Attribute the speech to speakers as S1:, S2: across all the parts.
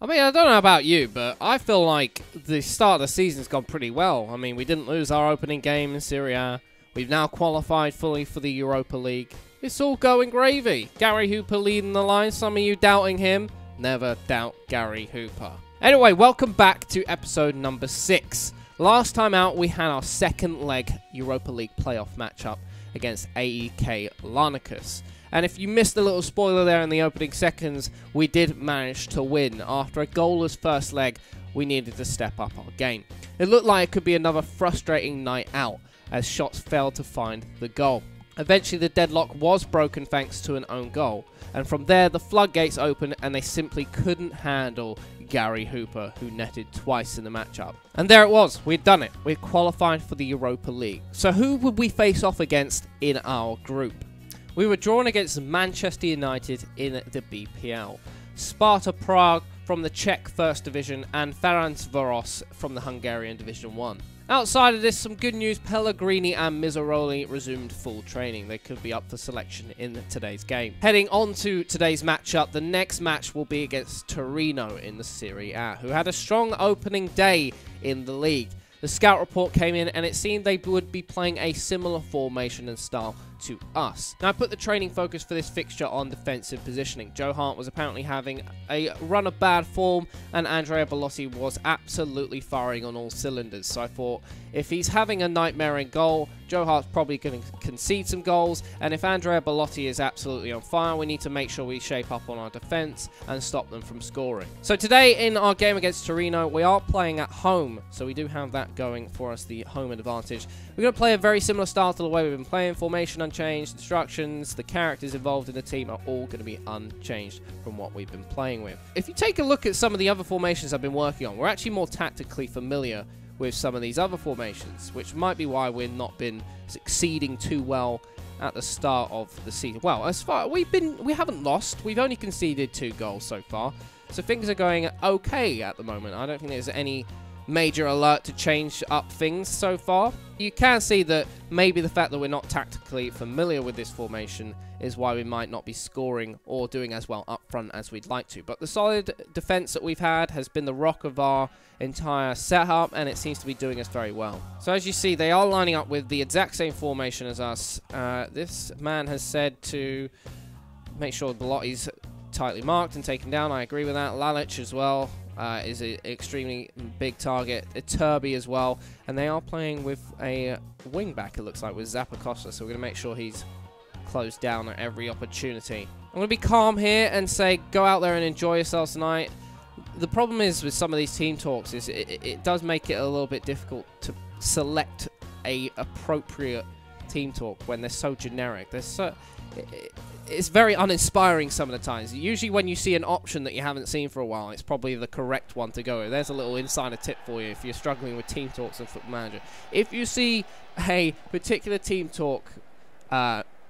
S1: I mean, I don't know about you, but I feel like the start of the season's gone pretty well. I mean, we didn't lose our opening game in Serie A. We've now qualified fully for the Europa League. It's all going gravy. Gary Hooper leading the line. Some of you doubting him. Never doubt Gary Hooper. Anyway, welcome back to episode number 6. Last time out, we had our second leg Europa League playoff matchup against AEK Larnakas. And if you missed the little spoiler there in the opening seconds, we did manage to win. After a goalless first leg, we needed to step up our game. It looked like it could be another frustrating night out, as shots failed to find the goal. Eventually the deadlock was broken thanks to an own goal, and from there the floodgates opened and they simply couldn't handle Gary Hooper, who netted twice in the matchup. And there it was, we'd done it. We'd qualified for the Europa League. So who would we face off against in our group? We were drawn against Manchester United in the BPL, Sparta Prague from the Czech First Division, and Ferencváros from the Hungarian Division 1. Outside of this, some good news: Pellegrini and Miseroli resumed full training. They could be up for selection in today's game. Heading on to today's matchup, the next match will be against Torino in the Serie A, who had a strong opening day in the league. The scout report came in and it seemed they would be playing a similar formation and style to us. Now, I put the training focus for this fixture on defensive positioning. Joe Hart was apparently having a run of bad form and Andrea Bellotti was absolutely firing on all cylinders. So I thought, if he's having a nightmare in goal, Joe Hart's probably going to concede some goals, and if Andrea Bellotti is absolutely on fire, we need to make sure we shape up on our defense and stop them from scoring. So today in our game against Torino, we are playing at home, so we do have that going for us, the home advantage. We're going to play a very similar style to the way we've been playing, formation unchanged, instructions, the characters involved in the team are all going to be unchanged from what we've been playing with. If you take a look at some of the other formations I've been working on, we're actually more tactically familiar with some of these other formations, which might be why we've not been succeeding too well at the start of the season. Well, as far we haven't lost. We've only conceded 2 goals so far, so things are going okay at the moment. I don't think there's any major alert to change up things so far. You can see that maybe the fact that we're not tactically familiar with this formation is why we might not be scoring or doing as well up front as we'd like to. But the solid defense that we've had has been the rock of our entire setup, and it seems to be doing us very well. So as you see, they are lining up with the exact same formation as us. This man has said to make sure Bellotti's tightly marked and taken down. I agree with that. Lalic as well is an extremely big target. Turby as well. And they are playing with a wing back, it looks like, with Zappacosta. So we're going to make sure he's closed down at every opportunity. I'm going to be calm here and say, go out there and enjoy yourselves tonight. The problem is with some of these team talks is it does make it a little bit difficult to select a appropriate team talk when they're so generic. It's very uninspiring some of the times. Usually when you see an option that you haven't seen for a while, it's probably the correct one to go with. There's a little insider tip for you if you're struggling with team talks and Football Manager. If you see a particular team talk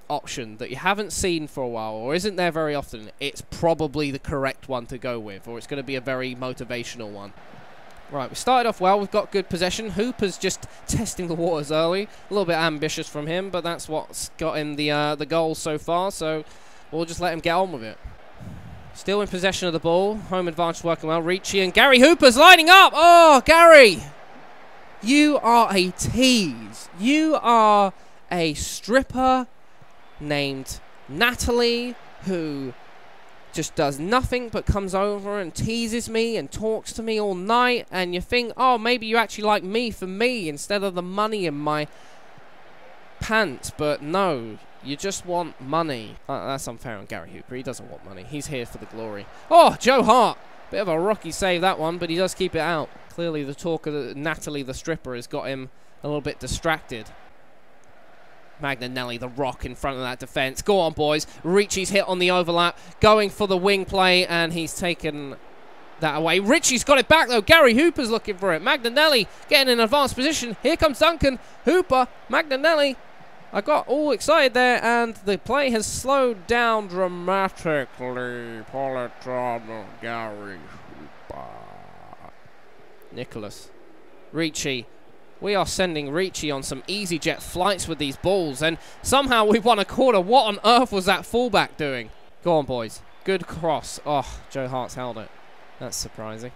S1: option that you haven't seen for a while or isn't there very often, it's probably the correct one to go with, or it's going to be a very motivational one. Right, we started off well. We've got good possession. Hooper's just testing the waters early. A little bit ambitious from him, but that's what's got him the goal so far, so we'll just let him get on with it. Still in possession of the ball. Home advantage working well. Ricci and Gary Hooper's lining up. Oh, Gary! You are a tease. You are a stripper named Natalie who just does nothing but comes over and teases me and talks to me all night, and you think, oh, maybe you actually like me for me instead of the money in my pants, but no, you just want money. That's unfair on Gary Hooper. He doesn't want money. He's here for the glory. Oh, Joe Hart. Bit of a rocky save, that one, but he does keep it out. Clearly the talk of Natalie the stripper has got him a little bit distracted. Magnanelli, the rock in front of that defense. Go on, boys. Ricci's hit on the overlap, going for the wing play, and he's taken that away. Ricci's got it back, though. Gary Hooper's looking for it. Magnanelli getting in an advanced position. Here comes Duncan. Hooper, Magnanelli. I got all excited there, and the play has slowed down dramatically. Politano, Gary Hooper. Nicholas. Ricci. We are sending Ricci on some EasyJet flights with these balls, and somehow we won a quarter. What on earth was that fullback doing? Go on, boys. Good cross. Oh, Joe Hart's held it. That's surprising.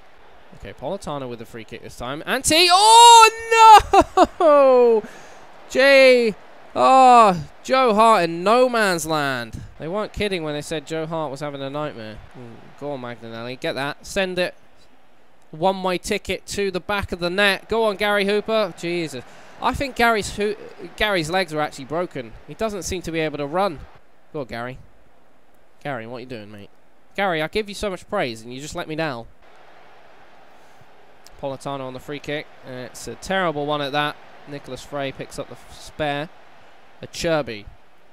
S1: Okay, Politano with the free kick this time. Ante. Oh, no! Joe Hart in no man's land. They weren't kidding when they said Joe Hart was having a nightmare. Go on, Magnanelli. Get that. Send it. One-way ticket to the back of the net. Go on, Gary Hooper. Jesus. I think Gary's legs are actually broken. He doesn't seem to be able to run. Go on, Gary. Gary, what are you doing, mate? Gary, I give you so much praise and you just let me down. Politano on the free kick. It's a terrible one at that. Nicholas Frey picks up the spare. Acerbi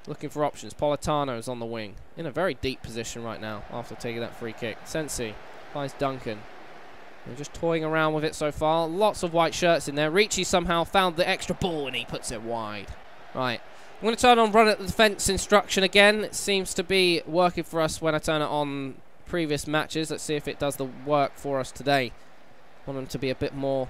S1: looking for options. Politano's on the wing. In a very deep position right now after taking that free kick. Sensi finds Duncan. They're just toying around with it so far. Lots of white shirts in there. Ricci somehow found the extra ball and he puts it wide. Right. I'm going to turn on run at the defence instruction again. It seems to be working for us when I turn it on previous matches. Let's see if it does the work for us today. Want them to be a bit more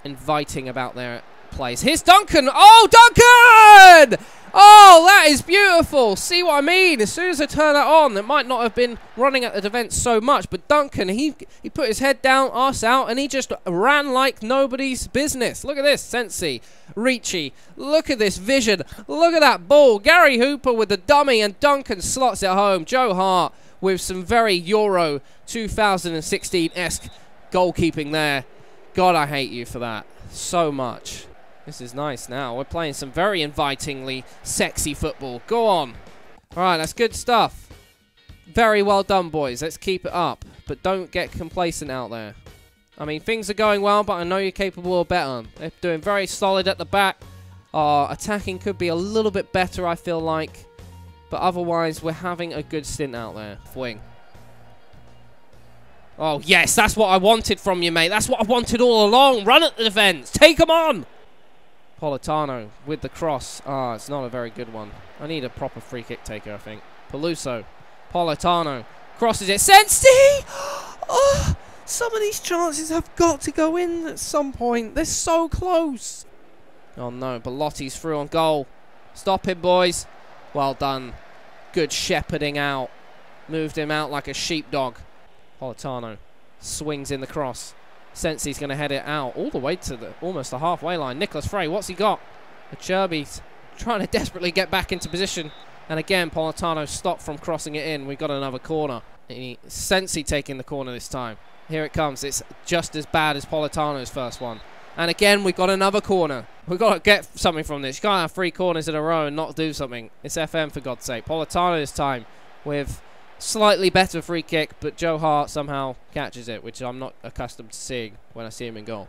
S1: inviting about their plays. Here's Duncan. Oh, Duncan! Oh, that is beautiful. See what I mean? As soon as I turn that on, it might not have been running at the defence so much, but Duncan, he put his head down, arse out, and he just ran like nobody's business. Look at this. Sensi, Ricci. Look at this vision. Look at that ball. Gary Hooper with the dummy, and Duncan slots it home. Joe Hart with some very Euro 2016-esque goalkeeping there. God, I hate you for that so much. This is nice now. We're playing some very invitingly sexy football. Go on. All right, that's good stuff. Very well done, boys. Let's keep it up. But don't get complacent out there. I mean, things are going well, but I know you're capable of better. They're doing very solid at the back. Attacking could be a little bit better, I feel like. But otherwise, we're having a good stint out there. Wing. Oh, yes, that's what I wanted from you, mate. That's what I wanted all along. Run at the defence. Take them on. Politano with the cross. It's not a very good one. I need a proper free kick taker, I think. Peluso. Politano. Crosses it. Sensi! Oh, some of these chances have got to go in at some point. They're so close. Oh, no. Belotti's through on goal. Stop him, boys. Well done. Good shepherding out. Moved him out like a sheepdog. Politano swings in the cross. Sensi's going to head it out all the way to almost the halfway line. Nicholas Frey, what's he got? Acerbi's trying to desperately get back into position. And again, Politano stopped from crossing it in. We've got another corner. Sensi taking the corner this time. Here it comes. It's just as bad as Politano's first one. And again, we've got another corner. We've got to get something from this. You can't have 3 corners in a row and not do something. It's FM, for God's sake. Politano this time with slightly better free kick, but Joe Hart somehow catches it, which I'm not accustomed to seeing when I see him in goal.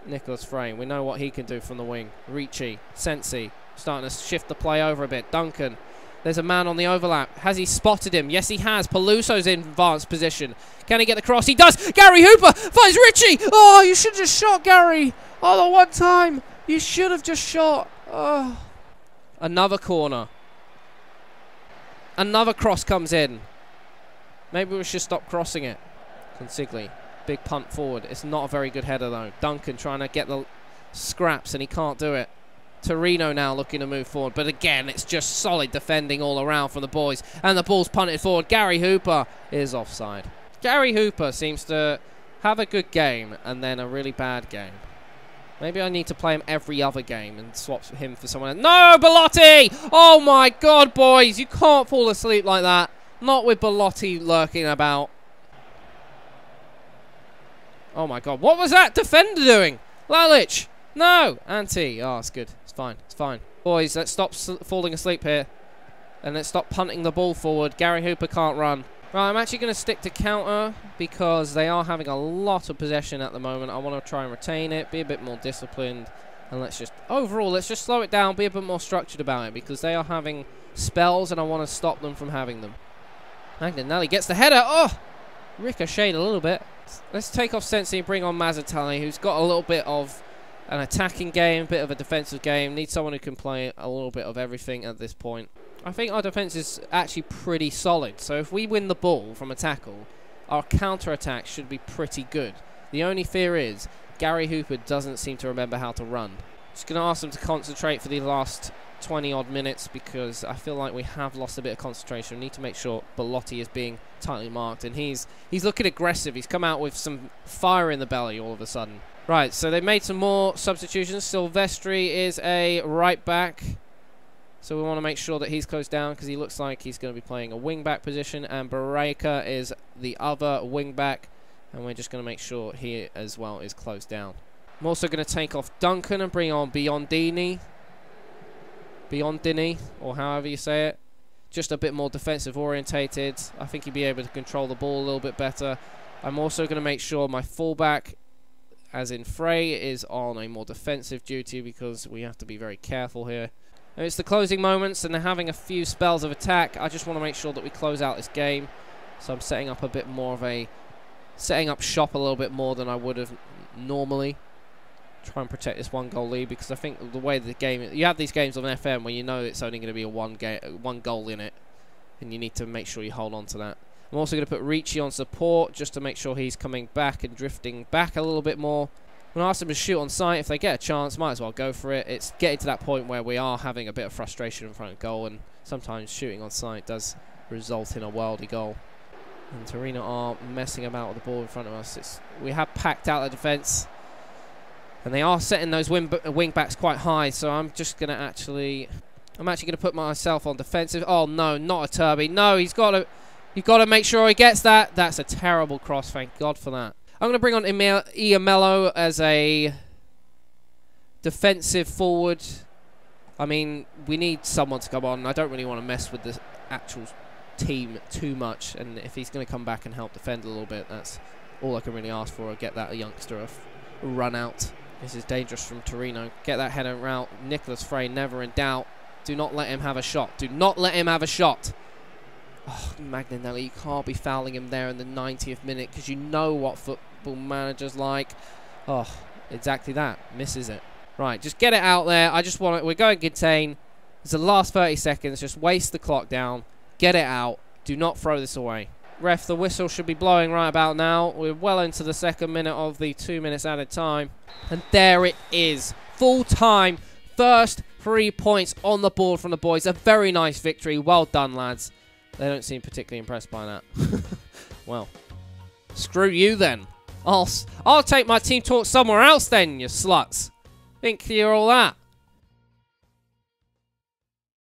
S1: Nicholas Frey, we know what he can do from the wing. Ricci, Sensi, starting to shift the play over a bit. Duncan, there's a man on the overlap. Has he spotted him? Yes, he has. Peluso's in advanced position. Can he get the cross? He does. Gary Hooper finds Ricci. Oh, you should have just shot, Gary. Oh, the one time. You should have just shot. Oh. Another corner. Another cross comes in. Maybe we should stop crossing it. Consigli. Big punt forward. It's not a very good header, though. Duncan trying to get the scraps, and he can't do it. Torino now looking to move forward. But again, it's just solid defending all around from the boys. And the ball's punted forward. Gary Hooper is offside. Gary Hooper seems to have a good game and then a really bad game. Maybe I need to play him every other game and swap him for someone else. No, Belotti! Oh my God, boys. You can't fall asleep like that. Not with Belotti lurking about. Oh my God. What was that defender doing? Lalic. No. Ante. Oh, it's good. It's fine. It's fine. Boys, let's stop falling asleep here. And let's stop punting the ball forward. Gary Hooper can't run. Right, I'm actually going to stick to counter because they are having a lot of possession at the moment. I want to try and retain it, be a bit more disciplined, and let's just slow it down, be a bit more structured about it because they are having spells and I want to stop them from having them. Magnanelli gets the header. Oh! Ricocheted a little bit. Let's take off Sensi and bring on Mazzatali, who's got a little bit of an attacking game, a bit of a defensive game. Needs someone who can play a little bit of everything at this point. I think our defence is actually pretty solid. So if we win the ball from a tackle, our counter-attack should be pretty good. The only fear is Gary Hooper doesn't seem to remember how to run. Just going to ask them to concentrate for the last 20-odd minutes because I feel like we have lost a bit of concentration. We need to make sure Belotti is being tightly marked, and he's looking aggressive. He's come out with some fire in the belly all of a sudden. Right, so they made some more substitutions. Silvestri is a right back, so we want to make sure that he's closed down because he looks like he's going to be playing a wing-back position, and Barreca is the other wing-back, and we're just going to make sure he as well is closed down. I'm also going to take off Duncan and bring on Biondini, or however you say it. Just a bit more defensive orientated. I think he'd be able to control the ball a little bit better. I'm also going to make sure my fullback, as in Frey, is on a more defensive duty because we have to be very careful here. And it's the closing moments and they're having a few spells of attack. I just want to make sure that we close out this game. So I'm setting up a bit more of a... setting up shop a little bit more than I would have normally. Try and protect this 1-goal lead because I think the way the game... You have these games on FM where you know it's only going to be a one goal in it. And you need to make sure you hold on to that. I'm also going to put Ricci on support just to make sure he's coming back and drifting back a little bit more. I'm going to ask them to shoot on sight. If they get a chance, might as well go for it. It's getting to that point where we are having a bit of frustration in front of goal, and sometimes shooting on sight does result in a worldy goal. And Torino are messing about with the ball in front of us. We have packed out the defence, and they are setting those wing backs quite high, so I'm just going to actually... I'm actually going to put myself on defensive. Oh, no, not a Turby. No, you've got to make sure he gets that. That's a terrible cross. Thank God for that. I'm going to bring on Iamello as a defensive forward. I mean, we need someone to come on. I don't really want to mess with the actual team too much. And if he's going to come back and help defend a little bit, that's all I can really ask for. Get that youngster a run out. This is dangerous from Torino. Get that header out. Nicholas Frey, never in doubt. Do not let him have a shot. Do not let him have a shot. Oh, Magnanelli, you can't be fouling him there in the 90th minute because you know what football managers like. Oh, exactly that. Misses it. Right, just get it out there. I just want it. We're going to contain. It's the last 30 seconds. Just waste the clock down. Get it out. Do not throw this away. Ref, the whistle should be blowing right about now. We're well into the second minute of the 2 minutes added time. And there it is. Full time. First 3 points on the board from the boys. A very nice victory. Well done, lads. They don't seem particularly impressed by that. Well, screw you then. I'll take my team talk somewhere else then, you sluts. Think you're all that.